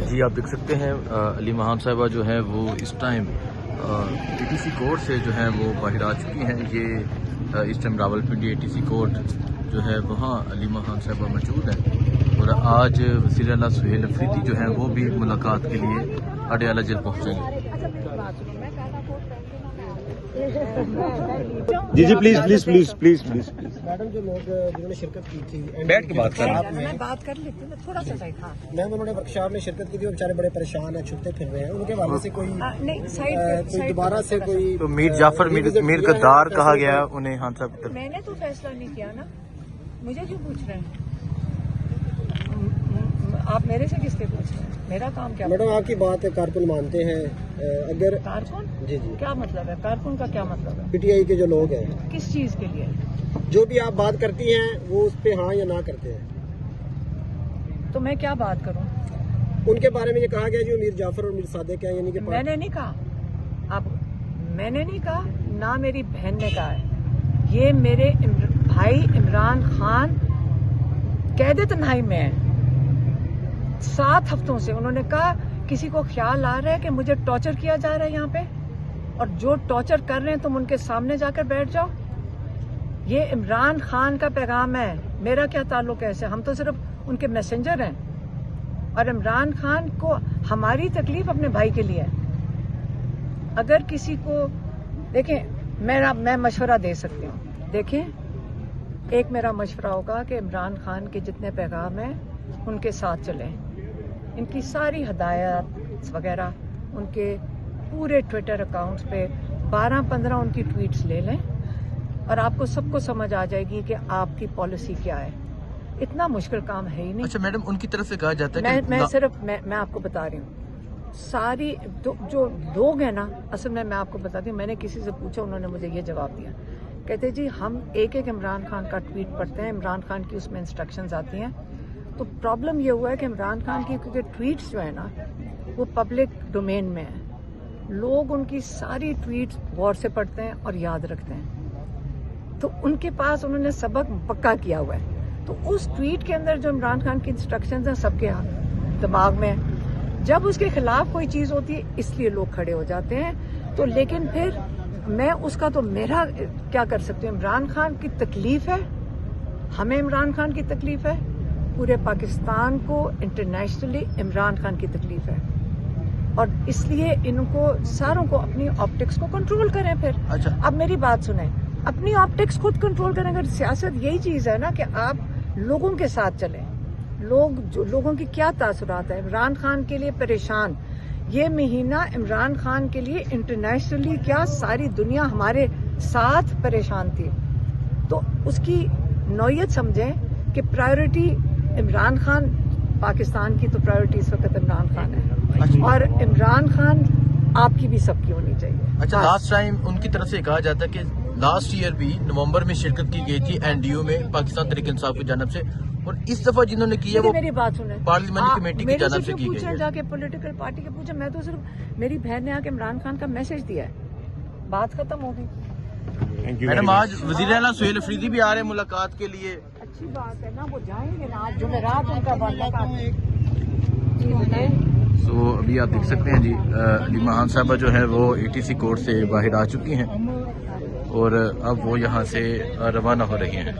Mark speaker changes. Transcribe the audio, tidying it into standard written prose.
Speaker 1: جی آپ دیکھ سکتے ہیں علیمہ خان صاحبہ جو ہے وہ اس ٹائم ATC کورٹ سے جو ہے وہ باہر آ چکی ہیں. یہ اس ٹائم راولپنڈی ATC کورٹ جو ہے وہاں علیمہ خان صاحبہ موجود ہیں اور آج وزیر اعلیٰ سہیل افریدی جو ہیں وہ بھی ملاقات کے لیے اڈیالہ جیل پہنچیں گے.
Speaker 2: جی جی please please please please please
Speaker 3: madam جو لوگ جنہوں نے شرکت کی تھی
Speaker 1: بیٹھ کے بات کر رہے ہیں.
Speaker 4: میں بات کر لیتی ہوں تھوڑا سا سائڈ. ہاں
Speaker 3: میم انہوں نے ورکشاپ میں شرکت کی تھی اور بیچارے بڑے پریشان ہیں چھٹتے پھر رہے ہیں ان کے حوالے سے کوئی
Speaker 4: نہیں سائڈ
Speaker 3: دوبارہ سے کوئی
Speaker 1: تو میر جعفر میر غدار کہا گیا ہے انہیں خان صاحب کی طرف.
Speaker 4: میں نے تو فیصلہ نہیں کیا نا, مجھے کیوں پوچھ رہے ہیں آپ؟ میرے سے کس لیے پوچھ رہے ہیں؟ میرا کام کیا؟
Speaker 3: میڈم آپ کی بات کارکن مانتے ہیں اگر
Speaker 4: کارکن
Speaker 3: جی جی
Speaker 4: کیا مطلب ہے؟ کارکن کا کیا مطلب ہے؟
Speaker 3: PTI کے جو لوگ ہیں
Speaker 4: کس چیز کے لیے؟
Speaker 3: جو بھی آپ بات کرتی ہیں وہ اس پہ ہاں یا نہ کرتے ہیں.
Speaker 4: تو میں کیا بات کروں؟
Speaker 3: ان کے بارے میں یہ کہا گیا جو میر جعفر اور میر صادق ہیں, یعنی کہ
Speaker 4: میں نے نہیں کہا. اب میں نے نہیں کہا, نہ میری بہن نے کہا ہے. یہ میرے بھائی عمران خان قید تنہائی میں ہیں 7 ہفتوں سے. انہوں نے کہا کسی کو خیال آ رہا ہے کہ مجھے ٹارچر کیا جا رہا ہے یہاں پہ, اور جو ٹارچر کر رہے ہیں تم ان کے سامنے جا کر بیٹھ جاؤ. یہ عمران خان کا پیغام ہے, میرا کیا تعلق ہے ایسے؟ ہم تو صرف ان کے میسنجر ہیں. اور عمران خان کو ہماری تکلیف اپنے بھائی کے لیے ہے. اگر کسی کو دیکھیں, میں مشورہ دے سکتی ہوں. دیکھیں, ایک میرا مشورہ ہوگا کہ عمران خان کے جتنے پیغام ہیں ان کے ساتھ چلیں. ان کی ساری ہدایات وغیرہ ان کے پورے ٹویٹر اکاؤنٹس پہ 12-15 ان کی ٹویٹس لے لیں اور آپ کو سب کو سمجھ آ جائے گی کہ آپ کی پالیسی کیا ہے. اتنا مشکل کام ہے ہی نہیں.
Speaker 1: اچھا میڈم, ان کی طرف سے کہا جاتا ہے کہ
Speaker 4: میں آپ کو بتا رہی ہوں ساری جو لوگ ہیں نا, اصل میں آپ کو بتاتی ہوں, میں نے کسی سے پوچھا, انہوں نے مجھے یہ جواب دیا. کہتے جی ہم ایک عمران خان کا ٹویٹ پڑھتے ہیں, عمران خان کی اس میں انسٹرکشنز آتی ہیں. تو پرابلم یہ ہوا ہے کہ عمران خان کی کیونکہ ٹویٹس جو ہے نا وہ پبلک ڈومین میں ہیں, لوگ ان کی ساری ٹویٹس غور سے پڑھتے ہیں اور یاد رکھتے ہیں. تو ان کے پاس انہوں نے سبق پکا کیا ہوا ہے. تو اس ٹویٹ کے اندر جو عمران خان کی انسٹرکشنز ہیں سب کے دماغ میں ہیں. جب اس کے خلاف کوئی چیز ہوتی ہے اس لیے لوگ کھڑے ہو جاتے ہیں. تو لیکن پھر میں اس کا تو میرا کیا کر سکتی ہوں؟ عمران خان کی تکلیف ہے, ہمیں عمران خان کی تکلیف ہے, پورے پاکستان کو انٹرنیشنلی عمران خان کی تکلیف ہے. اور اس لیے ان کو ساروں کو اپنی آپٹکس کو کنٹرول کریں. پھر
Speaker 1: اچھا
Speaker 4: اب میری بات سنیں, اپنی آپٹکس خود کنٹرول کریں. اگر سیاست یہی چیز ہے نا کہ آپ لوگوں کے ساتھ چلیں, لوگوں کی کیا تاثرات ہے. عمران خان کے لیے پریشان, یہ مہینہ عمران خان کے لیے انٹرنیشنلی کیا ساری دنیا ہمارے ساتھ پریشان تھی. تو اس کی نوعیت سمجھیں کہ پرائیورٹی عمران خان, پاکستان کی تو پرائیورٹی اس وقت عمران خان ہے, اور عمران خان آپ کی بھی سب کی ہونی چاہیے.
Speaker 1: اچھا لاسٹ ٹائم ان کی طرف سے کہا جاتا ہے کہ لاسٹ ایئر بھی نومبر میں شرکت کی گئی تھی NDU میں پاکستان تحریک انصاف کی جانب سے, اور اس دفعہ جنہوں نے کیا وہ
Speaker 4: میری بات سنیں,
Speaker 1: پارلیمانی کمیٹی کی جانب سے کی گئی ہے.
Speaker 4: جا کے پولیٹیکل پارٹی کے پوچھیں. میں تو صرف میری بہن نے آ کے عمران خان کا میسج دیا ہے, بات ختم ہو گئی.
Speaker 1: میڈم آج وزیر اعلیٰ سہیل افریدی بھی آ رہے ہیں ملاقات کے لیے.
Speaker 4: اچھی بات ہے نا, وہ جائیں گے نا آج جمعرات ان کا ملاقات. جی بتائیں.
Speaker 1: سو ابھی آپ دیکھ سکتے ہیں جی علیمہ خان صاحبہ جو ہے وہ ATC کورٹ سے باہر آ چکی ہیں اور اب وہ یہاں سے روانہ ہو رہی ہیں.